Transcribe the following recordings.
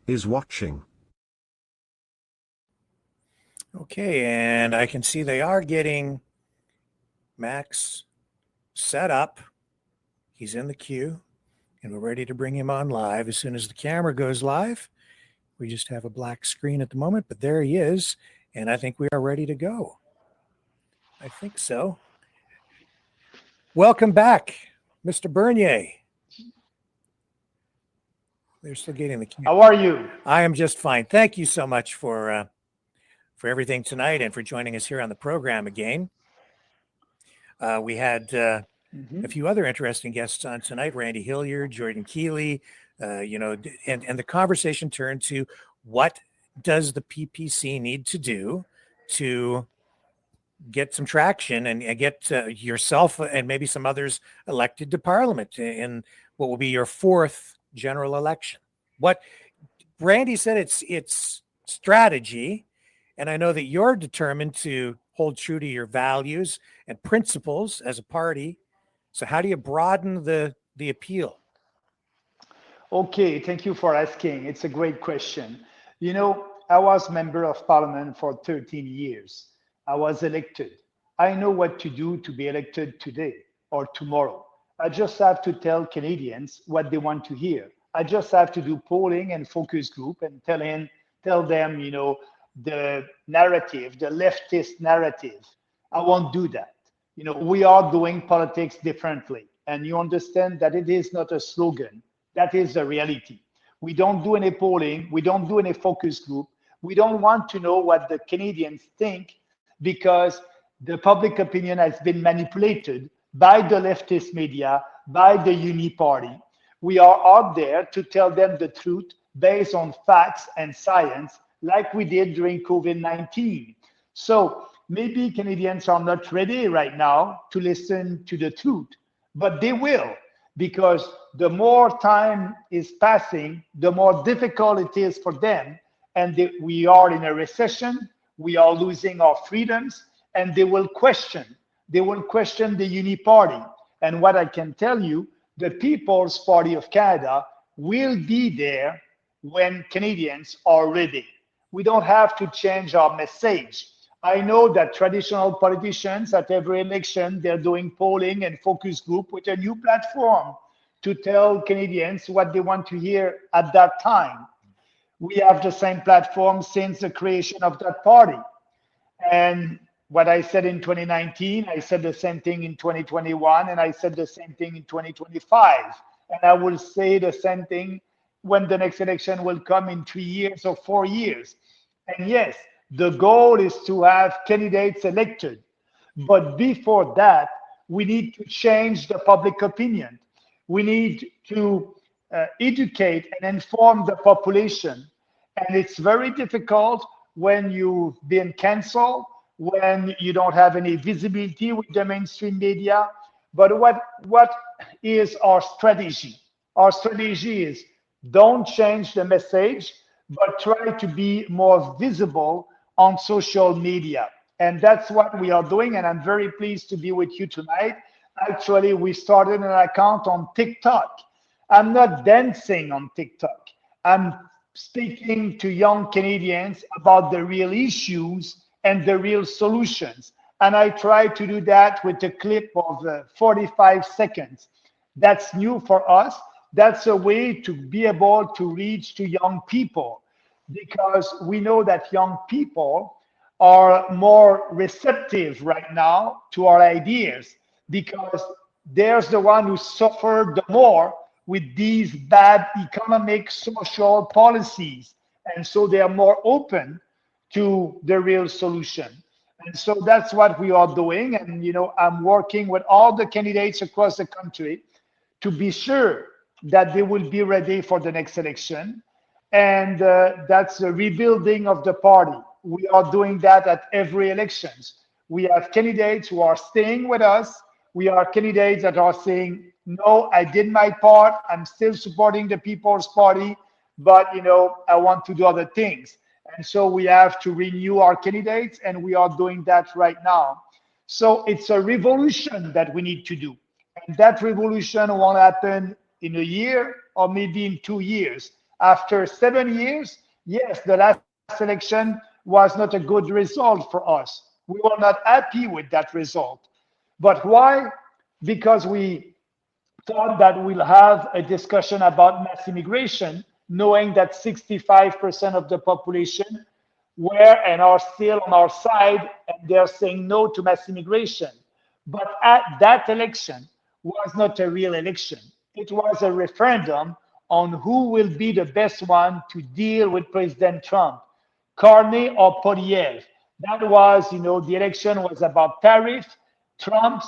is watching. Okay, and I can see they are getting Max set up. He's in the queue, and we're ready to bring him on live. As soon as the camera goes live, we just have a black screen at the moment, but there he is, and I think we are ready to go. I think so. Welcome back, Mr. Bernier. They're still getting the camera. How are you? I am just fine. Thank you so much for everything tonight and for joining us here on the program again. We had a few other interesting guests on tonight: Randy Hilliard, Jordan Keeley. And the conversation turned to what does the PPC need to do to get some traction and get yourself and maybe some others elected to Parliament in what will be your fourth general election. What Randy said, it's strategy, and I know that you're determined to hold true to your values and principles as a party. So how do you broaden the appeal? Okay, thank you for asking. It's a great question. You know, I was member of parliament for 13 years. I was elected. I know what to do to be elected today or tomorrow. I just have to tell Canadians what they want to hear. I just have to do polling and focus group and tell them, the narrative, the leftist narrative. I won't do that. We are doing politics differently. And you understand that it is not a slogan. That is the reality. We don't do any polling. We don't do any focus group. We don't want to know what the Canadians think because the public opinion has been manipulated by the leftist media, by the Uni Party. We are out there to tell them the truth based on facts and science, like we did during COVID-19. So maybe Canadians are not ready right now to listen to the truth, but they will, because the more time is passing, the more difficult it is for them. And we are in a recession, we are losing our freedoms, and they will question the Uni Party. And what I can tell you, the People's Party of Canada will be there when Canadians are ready. We don't have to change our message. I know that traditional politicians at every election, they're doing polling and focus group with a new platform to tell Canadians what they want to hear at that time. We have the same platform since the creation of that party. And what I said in 2019, I said the same thing in 2021, and I said the same thing in 2025. And I will say the same thing when the next election will come in 3 years or 4 years. And yes, the goal is to have candidates elected. But before that, we need to change the public opinion. We need to educate and inform the population. And it's very difficult when you've been canceled, when you don't have any visibility with the mainstream media. But what is our strategy? Our strategy is don't change the message, but try to be more visible on social media. And that's what we are doing. And I'm very pleased to be with you tonight. Actually, we started an account on TikTok. I'm not dancing on TikTok. I'm speaking to young Canadians about the real issues and the real solutions. And I try to do that with a clip of 45 seconds. That's new for us. That's a way to be able to reach to young people, because we know that young people are more receptive right now to our ideas, because there's the one who suffered the more with these bad economic, social policies. And so they are more open to the real solution. And so that's what we are doing. And, I'm working with all the candidates across the country to be sure that they will be ready for the next election. And that's the rebuilding of the party. We are doing that at every elections. We have candidates who are staying with us. We are candidates that are saying, no, I did my part. I'm still supporting the People's Party, but I want to do other things. And so we have to renew our candidates, and we are doing that right now. So it's a revolution that we need to do. And that revolution won't happen in a year or maybe in 2 years. After 7 years, yes, the last election was not a good result for us. We were not happy with that result. But why? Because we thought that we'll have a discussion about mass immigration, knowing that 65% of the population were and are still on our side, and they're saying no to mass immigration. But that election was not a real election. It was a referendum on who will be the best one to deal with President Trump, Carney or Poliev. That was, the election was about tariff, Trump's,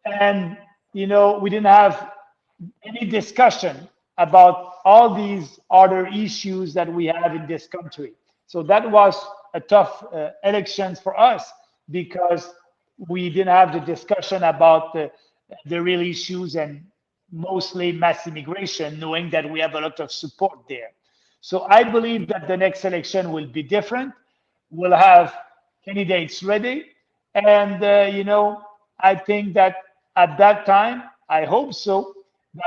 and, we didn't have any discussion about all these other issues that we have in this country. So that was a tough elections for us because we didn't have the discussion about the real issues and mostly mass immigration, knowing that we have a lot of support there. So I believe that the next election will be different. We'll have candidates ready. And, I think that at that time, I hope so,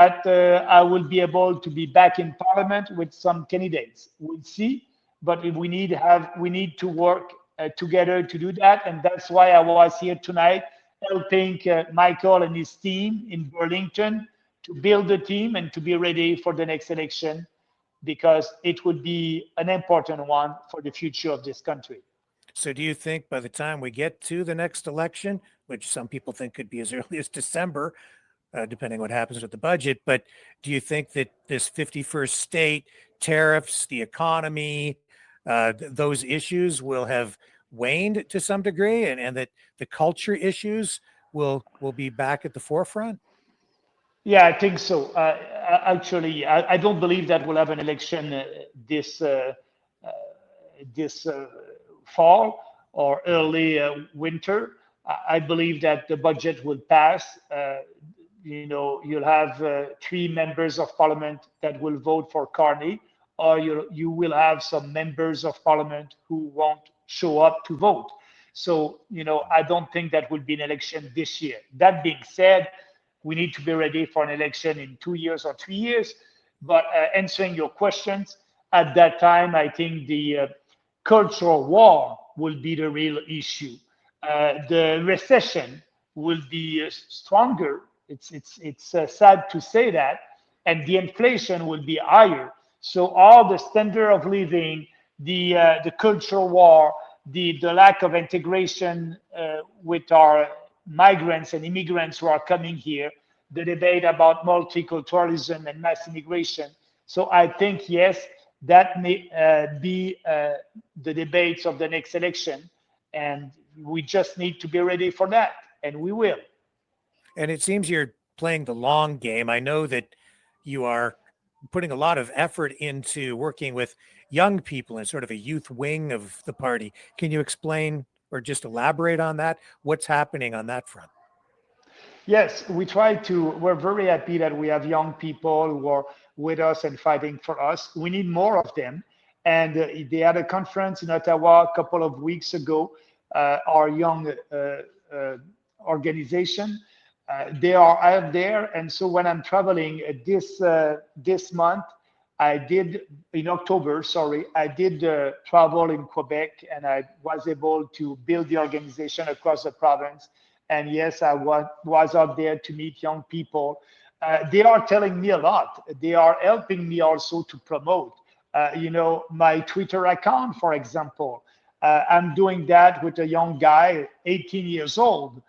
that I will be able to be back in parliament with some candidates. We'll see, but we need to work together to do that, and that's why I was here tonight, helping Michael and his team in Burlington to build the team and to be ready for the next election, because it would be an important one for the future of this country. So do you think by the time we get to the next election, which some people think could be as early as December, depending what happens with the budget, but do you think that this 51st state, tariffs, the economy, those issues will have waned to some degree, and that the culture issues will be back at the forefront? Yeah, I think so. Actually, I don't believe that we'll have an election this fall or early winter. I believe that the budget will pass. You'll have 3 members of parliament that will vote for Carney, or you will have some members of parliament who won't show up to vote. So, I don't think that will be an election this year. That being said, we need to be ready for an election in 2 years or 3 years. But answering your questions, at that time, I think the cultural war will be the real issue. The recession will be stronger. It's sad to say that, and the inflation will be higher. So all the standard of living, the cultural war, the lack of integration with our migrants and immigrants who are coming here, the debate about multiculturalism and mass immigration. So I think, yes, that may be the debates of the next election, and we just need to be ready for that, and we will. And it seems you're playing the long game. I know that you are putting a lot of effort into working with young people in sort of a youth wing of the party. Can you explain or just elaborate on that? What's happening on that front? Yes, we're very happy that we have young people who are with us and fighting for us. We need more of them. And they had a conference in Ottawa a couple of weeks ago, our young organization. They are out there. And so when I'm traveling this month, in October, I did travel in Quebec, and I was able to build the organization across the province. And yes, I was out there to meet young people. They are telling me a lot. They are helping me also to promote, my Twitter account, for example. I'm doing that with a young guy, 18 years old.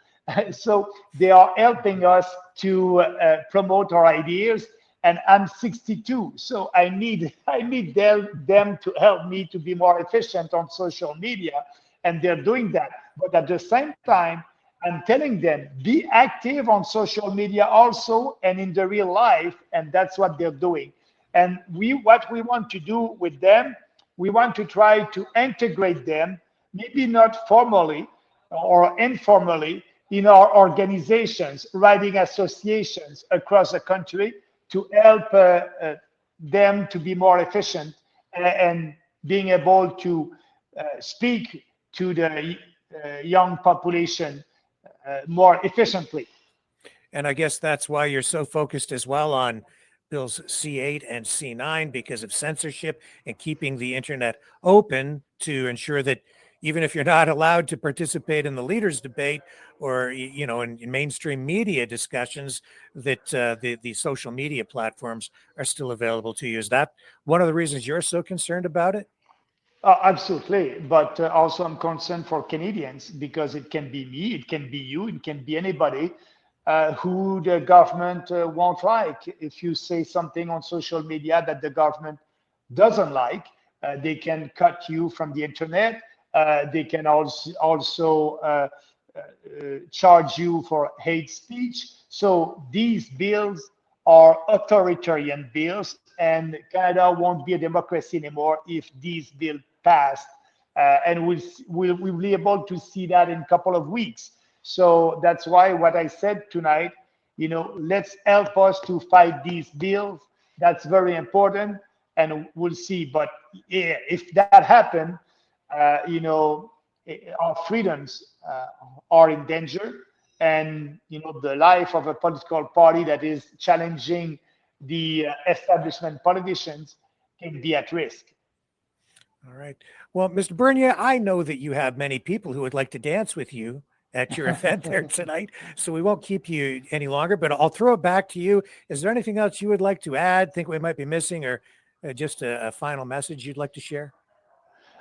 So they are helping us to promote our ideas. And I'm 62, so I need them to help me to be more efficient on social media, and they're doing that. But at the same time, I'm telling them, be active on social media also and in the real life, and that's what they're doing. And what we want to do with them, we want to try to integrate them, maybe not formally or informally, in our organizations, writing associations across the country, to help them to be more efficient and being able to speak to the young population more efficiently. And I guess that's why you're so focused as well on Bills C8 and C9 because of censorship and keeping the internet open to ensure that even if you're not allowed to participate in the leaders debate or in mainstream media discussions, that the social media platforms are still available to you. Is that one of the reasons you're so concerned about it? Absolutely. But also, I'm concerned for Canadians because it can be me, it can be you, it can be anybody who the government won't like. If you say something on social media that the government doesn't like, they can cut you from the internet. They can also charge you for hate speech. So these bills are authoritarian bills, and Canada won't be a democracy anymore if these bills pass. And we'll be able to see that in a couple of weeks. So that's why what I said tonight, let's help us to fight these bills. That's very important, and we'll see. But if that happens, our freedoms are in danger, and the life of a political party that is challenging the establishment politicians can be at risk. All right. Well, Mr. Bernier, I know that you have many people who would like to dance with you at your event there tonight, so we won't keep you any longer, but I'll throw it back to you. Is there anything else you would like to add, think we might be missing, or just a final message you'd like to share?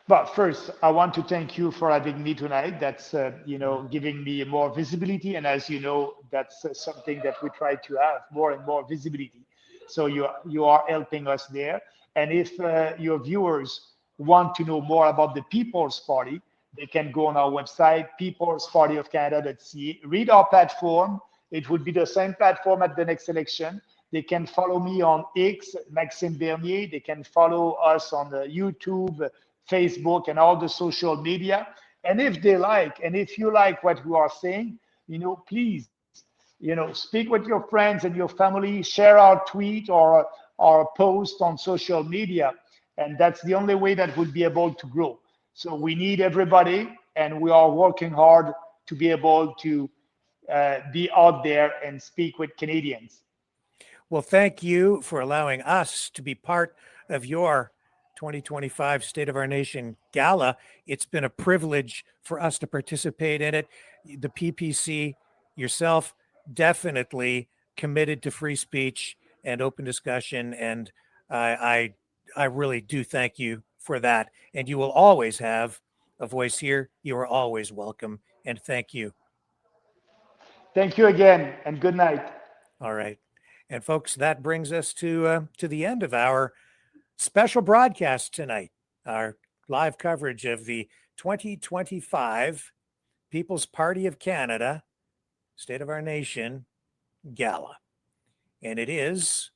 But first, I want to thank you for having me tonight. That's giving me more visibility, and as you know, that's something that we try to have more and more visibility. So you are helping us there. And if your viewers want to know more about the People's Party, they can go on our website, peoplespartyofcanada.ca, read our platform. It would be the same platform at the next election. They can follow me on X, Maxime Bernier. They can follow us on YouTube, Facebook, and all the social media. And if they like, and if you like what we are saying, please, speak with your friends and your family, share our tweet or our post on social media. And that's the only way that we'll be able to grow. So we need everybody, and we are working hard to be able to be out there and speak with Canadians. Well, thank you for allowing us to be part of your 2025 State of Our Nation Gala. It's been a privilege for us to participate in it. The PPC, yourself, definitely committed to free speech and open discussion, and I really do thank you for that. And you will always have a voice here. You are always welcome, and thank you. Thank you again, and good night. All right. And folks, that brings us to the end of our special broadcast tonight, our live coverage of the 2025 People's Party of Canada State of Our Nation Gala. And it is